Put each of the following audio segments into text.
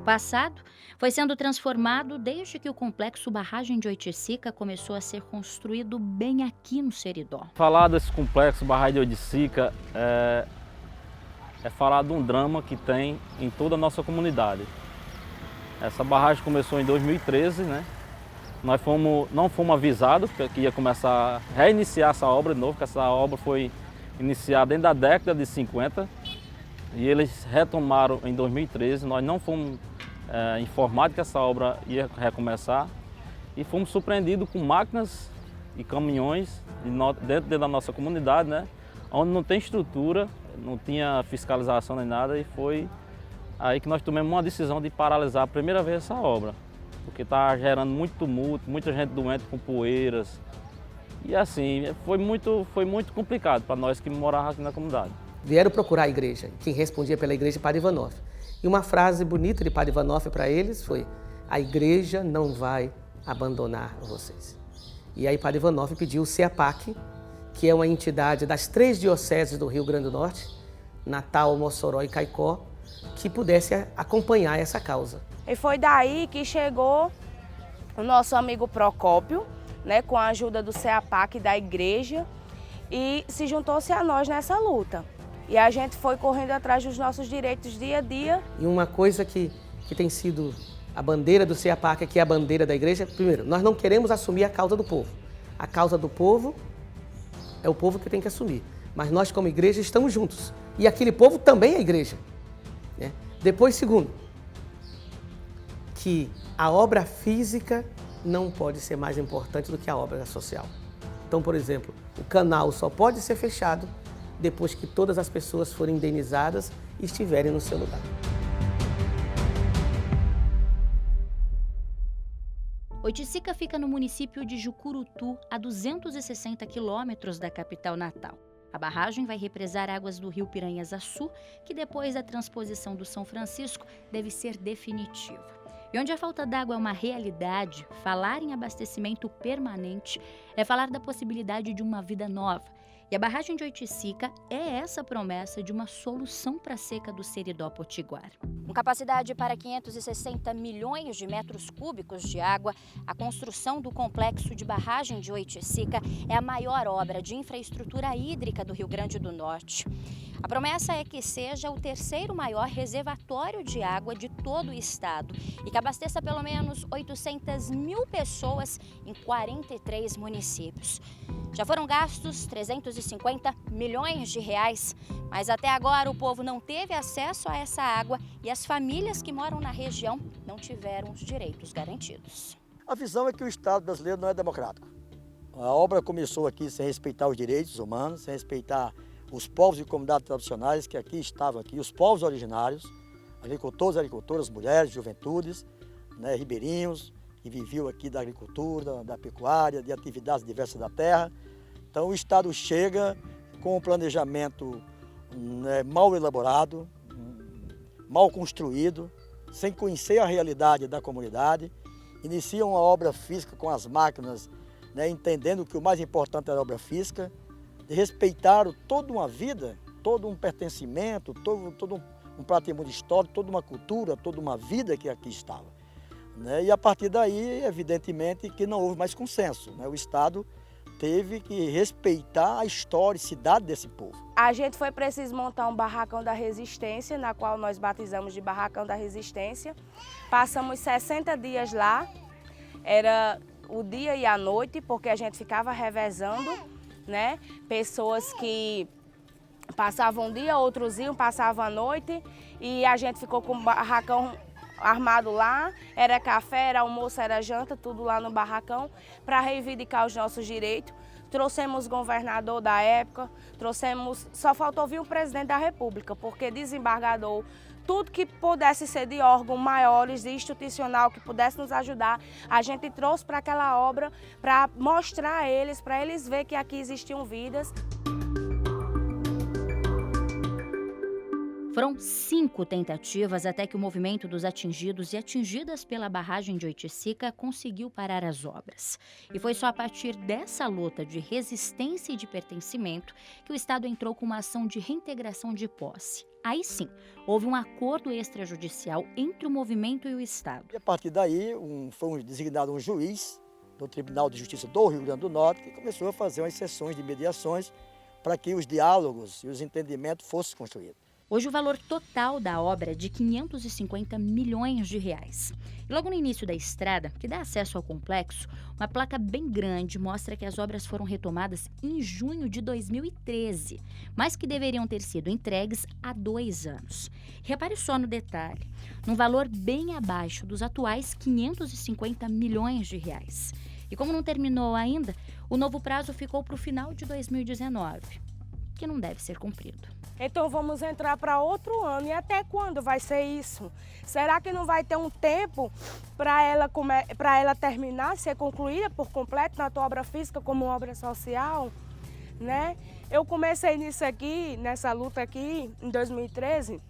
passado, foi sendo transformado desde que o complexo Barragem de Oiticica começou a ser construído bem aqui no Seridó. Falar desse complexo Barragem de Oiticica é falar de um drama que tem em toda a nossa comunidade. Essa barragem começou em 2013, né? Nós não fomos avisados que ia começar a reiniciar essa obra de novo, porque essa obra foi iniciada dentro da década de 50 e eles retomaram em 2013. Nós não fomos informados que essa obra ia recomeçar e fomos surpreendidos com máquinas e caminhões dentro da nossa comunidade, né? Onde não tem estrutura, não tinha fiscalização nem nada, e foi aí que nós tomamos uma decisão de paralisar a primeira vez essa obra, porque está gerando muito tumulto, muita gente doente com poeiras. E assim, foi muito complicado para nós que morávamos aqui na comunidade. Vieram procurar a igreja, quem respondia pela igreja é Padre Ivanov. E uma frase bonita de Padre Ivanov para eles foi: a igreja não vai abandonar vocês. E aí Padre Ivanov pediu o CEAPAC, que é uma entidade das 3 dioceses do Rio Grande do Norte, Natal, Mossoró e Caicó, que pudesse acompanhar essa causa. E foi daí que chegou o nosso amigo Procópio, né, com a ajuda do CEAPAC da igreja, e se juntou-se a nós nessa luta. E a gente foi correndo atrás dos nossos direitos dia a dia. E uma coisa que tem sido a bandeira do CEAPAC, que é a bandeira da igreja, primeiro, nós não queremos assumir a causa do povo. A causa do povo é o povo que tem que assumir. Mas nós, como igreja, estamos juntos. E aquele povo também é igreja, né? Depois, segundo, que a obra física não pode ser mais importante do que a obra social. Então, por exemplo, o canal só pode ser fechado depois que todas as pessoas forem indenizadas e estiverem no seu lugar. Oiticica fica no município de Jucurutu, a 260 quilômetros da capital natal. A barragem vai represar águas do rio Piranhas-Açu, que depois da transposição do São Francisco deve ser definitiva. E onde a falta d'água é uma realidade, falar em abastecimento permanente é falar da possibilidade de uma vida nova. E a barragem de Oiticica é essa promessa de uma solução para a seca do Seridó Potiguar. Com capacidade para 560 milhões de metros cúbicos de água, a construção do complexo de barragem de Oiticica é a maior obra de infraestrutura hídrica do Rio Grande do Norte. A promessa é que seja o 3º maior reservatório de água de todo o estado e que abasteça pelo menos 800 mil pessoas em 43 municípios. Já foram gastos 350 milhões de reais, mas até agora o povo não teve acesso a essa água e as famílias que moram na região não tiveram os direitos garantidos. A visão é que o Estado brasileiro não é democrático. A obra começou aqui sem respeitar os direitos humanos, sem respeitar os povos e comunidades tradicionais que aqui estavam, os povos originários, agricultores, agricultoras, mulheres, juventudes, né, ribeirinhos, que viviam aqui da agricultura, da pecuária, de atividades diversas da terra. Então o Estado chega com um planejamento mal elaborado, mal construído, sem conhecer a realidade da comunidade, inicia uma obra física com as máquinas, né, entendendo que o mais importante era a obra física, de respeitar toda uma vida, todo um pertencimento, todo um patrimônio histórico, toda uma cultura, toda uma vida que aqui estava. Né? E a partir daí, evidentemente, que não houve mais consenso. Né? O Estado teve que respeitar a historicidade desse povo. A gente foi preciso montar um barracão da resistência, na qual nós batizamos de barracão da resistência. Passamos 60 dias lá, era o dia e a noite, porque a gente ficava revezando, né? Pessoas que passavam um dia, outros iam, passavam a noite, e a gente ficou com o barracão armado lá, era café, era almoço, era janta, tudo lá no barracão, para reivindicar os nossos direitos. Trouxemos o governador da época, só faltou vir o presidente da República, porque desembargador, tudo que pudesse ser de órgão maiores, de institucional, que pudesse nos ajudar, a gente trouxe para aquela obra para mostrar a eles, para eles verem que aqui existiam vidas. Foram 5 tentativas até que o movimento dos atingidos e atingidas pela barragem de Oiticica conseguiu parar as obras. E foi só a partir dessa luta de resistência e de pertencimento que o Estado entrou com uma ação de reintegração de posse. Aí sim, houve um acordo extrajudicial entre o movimento e o Estado. E a partir daí, foi designado um juiz do Tribunal de Justiça do Rio Grande do Norte que começou a fazer umas sessões de mediações para que os diálogos e os entendimentos fossem construídos. Hoje o valor total da obra é de 550 milhões de reais. E logo no início da estrada, que dá acesso ao complexo, uma placa bem grande mostra que as obras foram retomadas em junho de 2013, mas que deveriam ter sido entregues há 2 anos. Repare só no detalhe, num valor bem abaixo dos atuais 550 milhões de reais. E como não terminou ainda, o novo prazo ficou para o final de 2019, que não deve ser cumprido. Então vamos entrar para outro ano. E até quando vai ser isso? Será que não vai ter um tempo para ela terminar, ser concluída por completo, tanto obra física como obra social? Né? Eu comecei nisso aqui, nessa luta aqui, em 2013.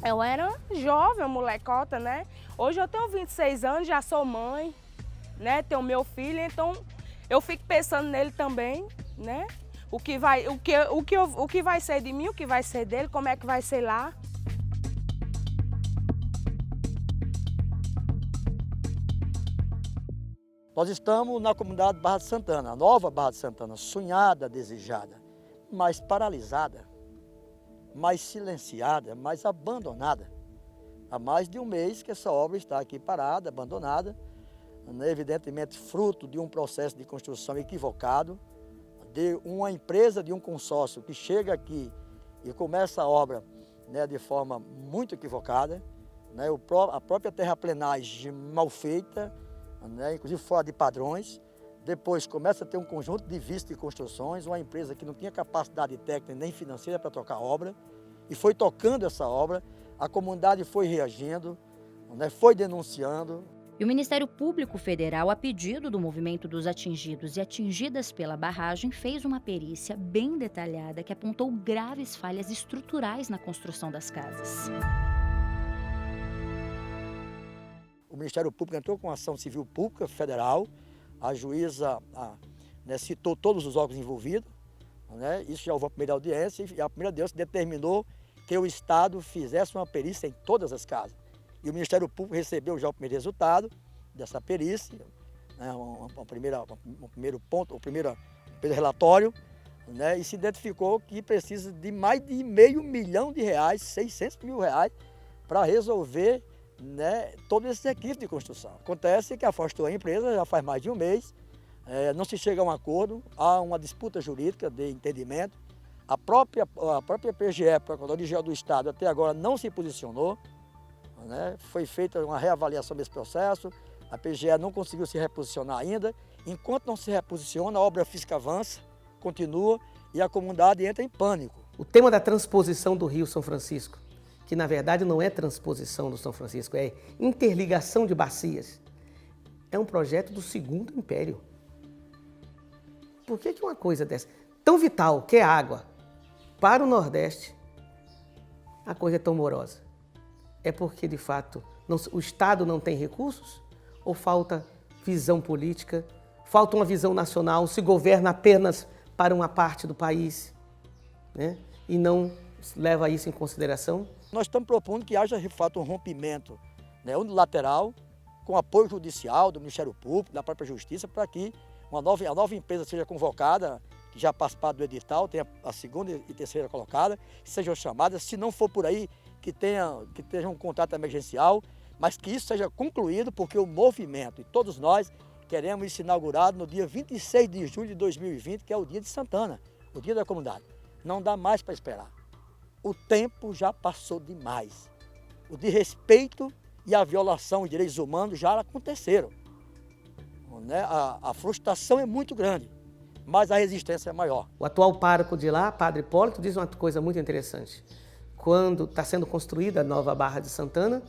Eu era jovem, molecota, né? Hoje eu tenho 26 anos, já sou mãe, né? Tenho meu filho, então eu fico pensando nele também, né? O que vai ser de mim, o que vai ser dele, como é que vai ser lá. Nós estamos na comunidade Barra de Santana, a nova Barra de Santana, sonhada, desejada, mas paralisada, mais silenciada, mais abandonada. Há mais de um mês que essa obra está aqui parada, abandonada, né, evidentemente fruto de um processo de construção equivocado, de uma empresa, de um consórcio que chega aqui e começa a obra, né, de forma muito equivocada, né, a própria terraplenagem mal feita, né, inclusive fora de padrões. Depois começa a ter um conjunto de vistas e construções, uma empresa que não tinha capacidade técnica nem financeira para tocar a obra, e foi tocando essa obra, a comunidade foi reagindo, né, foi denunciando. E o Ministério Público Federal, a pedido do movimento dos atingidos e atingidas pela barragem, fez uma perícia bem detalhada que apontou graves falhas estruturais na construção das casas. O Ministério Público entrou com uma ação civil pública federal, a juíza né, citou todos os órgãos envolvidos, né, isso já houve a primeira audiência, e a primeira audiência determinou que o Estado fizesse uma perícia em todas as casas. E o Ministério Público recebeu já o primeiro resultado dessa perícia, né, um primeiro relatório, né, e se identificou que precisa de mais de R$500 milhão, R$600 mil, para resolver, né, todos esses requisitos de construção. Acontece que afastou a empresa já faz mais de um mês, não se chega a um acordo, há uma disputa jurídica de entendimento. A própria PGE, Procuradoria Geral do Estado, até agora não se posicionou. Né? Foi feita uma reavaliação desse processo, a PGE não conseguiu se reposicionar ainda. Enquanto não se reposiciona, a obra física avança, continua e a comunidade entra em pânico. O tema da transposição do Rio São Francisco, que na verdade não é transposição do São Francisco, é interligação de bacias, é um projeto do Segundo Império. Por que uma coisa dessa, tão vital, que é água, para o Nordeste, a coisa é tão morosa? É porque, de fato, o Estado não tem recursos? Ou falta visão política? Falta uma visão nacional? Se governa apenas para uma parte do país, né? E não leva isso em consideração? Nós estamos propondo que haja, de fato, um rompimento, né, unilateral, com apoio judicial do Ministério Público, da própria Justiça, para que a nova empresa seja convocada, que já participar do edital, tenha a segunda e terceira colocada, sejam chamadas, se não for por aí, que tenha um contrato emergencial, mas que isso seja concluído, porque o movimento e todos nós queremos isso inaugurado no dia 26 de julho de 2020, que é o dia de Santana, o dia da comunidade. Não dá mais para esperar. O tempo já passou demais. O desrespeito e a violação de direitos humanos já aconteceram. Né? A frustração é muito grande, mas a resistência é maior. O atual pároco de lá, Padre Hipólito, diz uma coisa muito interessante. Quando está sendo construída a nova Barra de Santana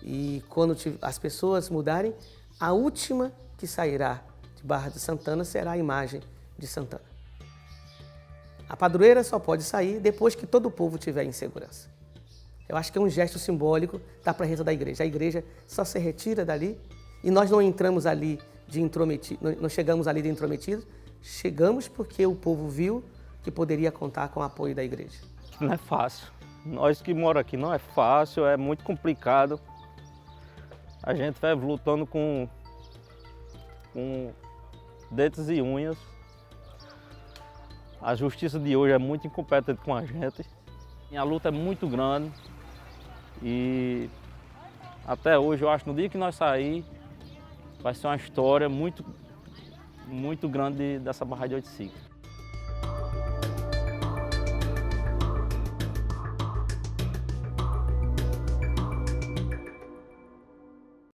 e quando as pessoas mudarem, a última que sairá de Barra de Santana será a imagem de Santana. A padroeira só pode sair depois que todo o povo estiver em segurança. Eu acho que é um gesto simbólico da presença da igreja. A igreja só se retira dali e nós não entramos ali de intrometidos, não chegamos ali de intrometidos, chegamos porque o povo viu que poderia contar com o apoio da igreja. Não é fácil. Nós que moramos aqui não é fácil, é muito complicado. A gente vai lutando com dentes e unhas. A justiça de hoje é muito incompetente com a gente. E a luta é muito grande e até hoje eu acho que no dia que nós sair vai ser uma história muito grande dessa barragem de Oiticica.